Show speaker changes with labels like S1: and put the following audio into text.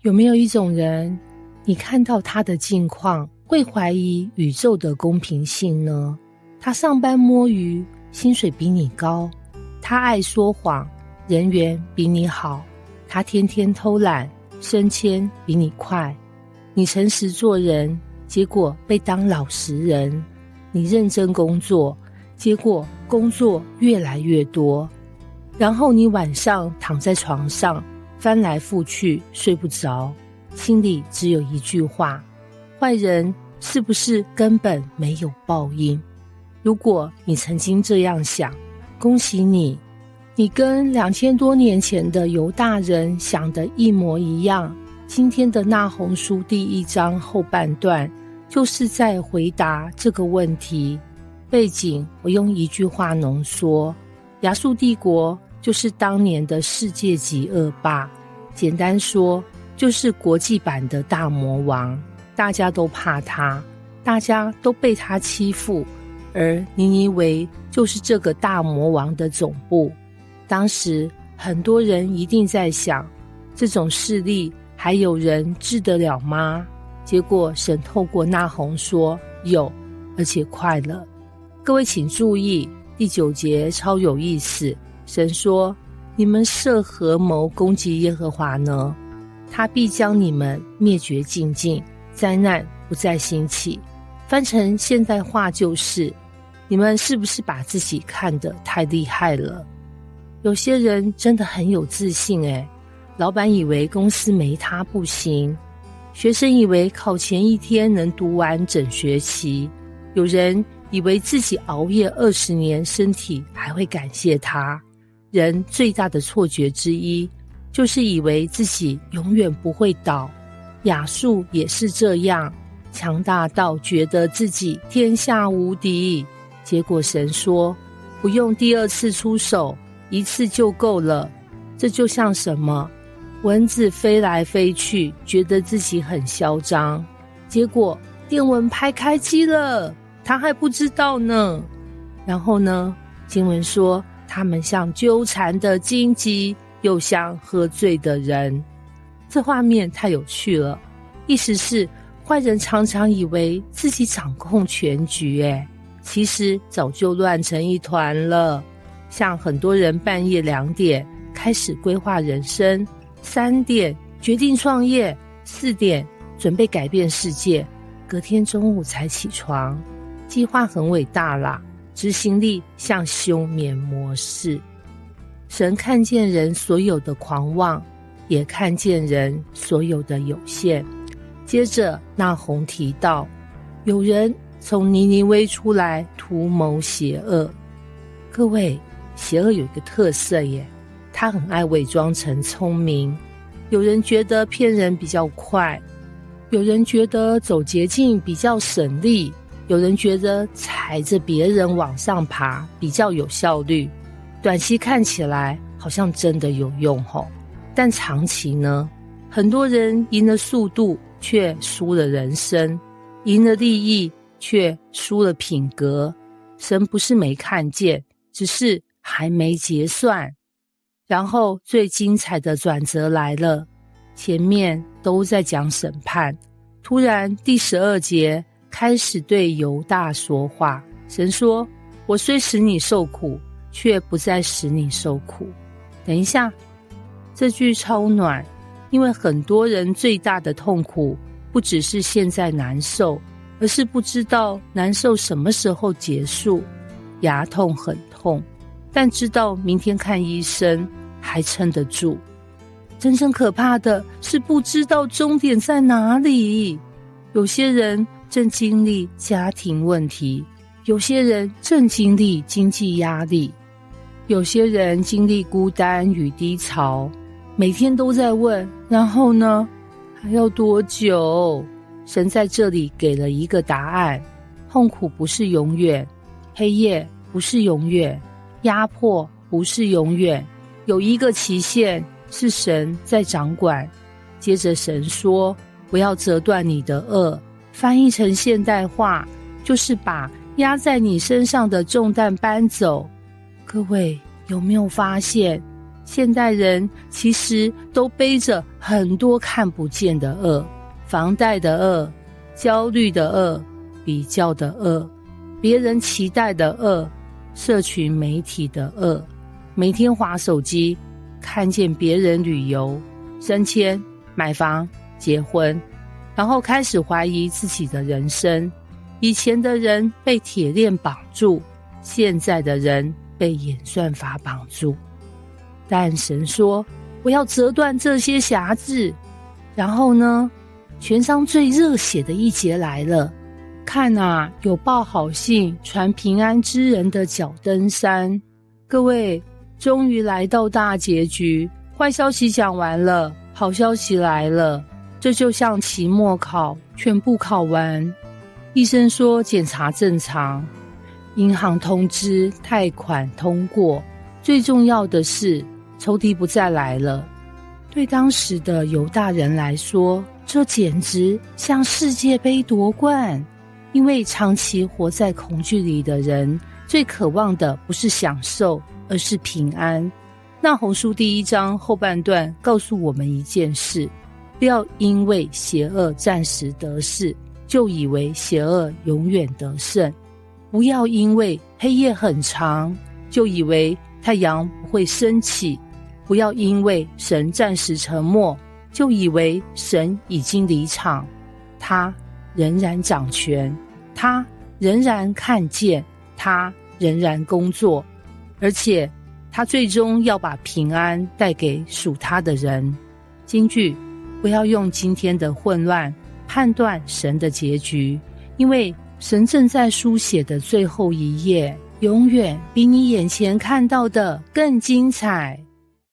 S1: 有没有一种人，你看到他的境况，会怀疑宇宙的公平性呢？他上班摸鱼，薪水比你高；他爱说谎，人缘比你好；他天天偷懒，升迁比你快。你诚实做人，结果被当老实人；你认真工作，结果工作越来越多。然后你晚上躺在床上，翻来覆去睡不着，心里只有一句话：坏人是不是根本没有报应？如果你曾经这样想，恭喜你，你跟2000多年前的犹大人想的一模一样。今天的那鸿书第1章后半段就是在回答这个问题。背景我用一句话浓缩：亚述帝国就是当年的世界级恶霸，简单说就是国际版的大魔王，大家都怕他，大家都被他欺负，而尼尼微就是这个大魔王的总部。当时很多人一定在想，这种势力还有人治得了吗？结果神透过那鸿说有，而且快了。各位请注意，第9节超有意思。神说，你们设合谋攻击耶和华呢，他必将你们灭绝尽尽，灾难不再兴起。翻成现代话就是，你们是不是把自己看得太厉害了？有些人真的很有自信老板以为公司没他不行，学生以为考前1天能读完整学期，有人以为自己熬夜20年身体还会感谢他。人最大的错觉之一就是以为自己永远不会倒。亚述也是这样，强大到觉得自己天下无敌，结果神说不用第2次出手，1次就够了。这就像什么？蚊子飞来飞去，觉得自己很嚣张，结果电蚊拍开机了，他还不知道呢。然后呢，经文说他们像纠缠的荆棘，又像喝醉的人。这画面太有趣了，意思是坏人常常以为自己掌控全局其实早就乱成一团了。像很多人半夜2点开始规划人生，3点决定创业，4点准备改变世界，隔天中午才起床。计划很伟大啦，执行力像休眠模式。神看见人所有的狂妄，也看见人所有的有限。接着那鸿提到，有人从尼尼微出来图谋邪恶。各位，邪恶有一个特色他很爱伪装成聪明。有人觉得骗人比较快，有人觉得走捷径比较省力，有人觉得踩着别人往上爬比较有效率。短期看起来好像真的有用但长期呢，很多人赢了速度却输了人生，赢了利益却输了品格。神不是没看见，只是还没结算。然后最精彩的转折来了，前面都在讲审判，突然第12节开始对犹大说话。神说，我虽使你受苦，却不再使你受苦。等一下，这句超暖，因为很多人最大的痛苦不只是现在难受，而是不知道难受什么时候结束。牙痛很痛，但知道明天看医生还撑得住。真正可怕的是不知道终点在哪里。有些人正经历家庭问题，有些人正经历经济压力，有些人经历孤单与低潮，每天都在问，然后呢？还要多久？神在这里给了一个答案：痛苦不是永远，黑夜不是永远，压迫不是永远，有一个期限，是神在掌管。接着神说，我要折断你的恶，翻译成现代化就是把压在你身上的重担搬走。各位有没有发现，现代人其实都背着很多看不见的恶，房贷的恶，焦虑的恶，比较的恶，别人期待的恶，社群媒体的恶，每天滑手机，看见别人旅游、升迁、买房、结婚，然后开始怀疑自己的人生。以前的人被铁链绑住，现在的人被演算法绑住。但神说，我要折断这些辖制。然后呢，全章最热血的一节来了，看啊，有报好信传平安之人的脚登山。各位，终于来到大结局，坏消息讲完了，好消息来了。这就像期末考，全部考完，医生说检查正常，银行通知贷款通过，最重要的是仇敌不再来了。对当时的犹大人来说，这简直像世界杯夺冠。因为长期活在恐惧里的人，最渴望的不是享受，而是平安。那红书第1章后半段告诉我们一件事，不要因为邪恶暂时得势，就以为邪恶永远得胜。不要因为黑夜很长，就以为太阳不会升起。不要因为神暂时沉默，就以为神已经离场。他仍然掌权，他仍然看见，他仍然工作，而且他最终要把平安带给属他的人。金句，不要用今天的混乱判断神的结局，因为神正在书写的最后一页，永远比你眼前看到的更精彩。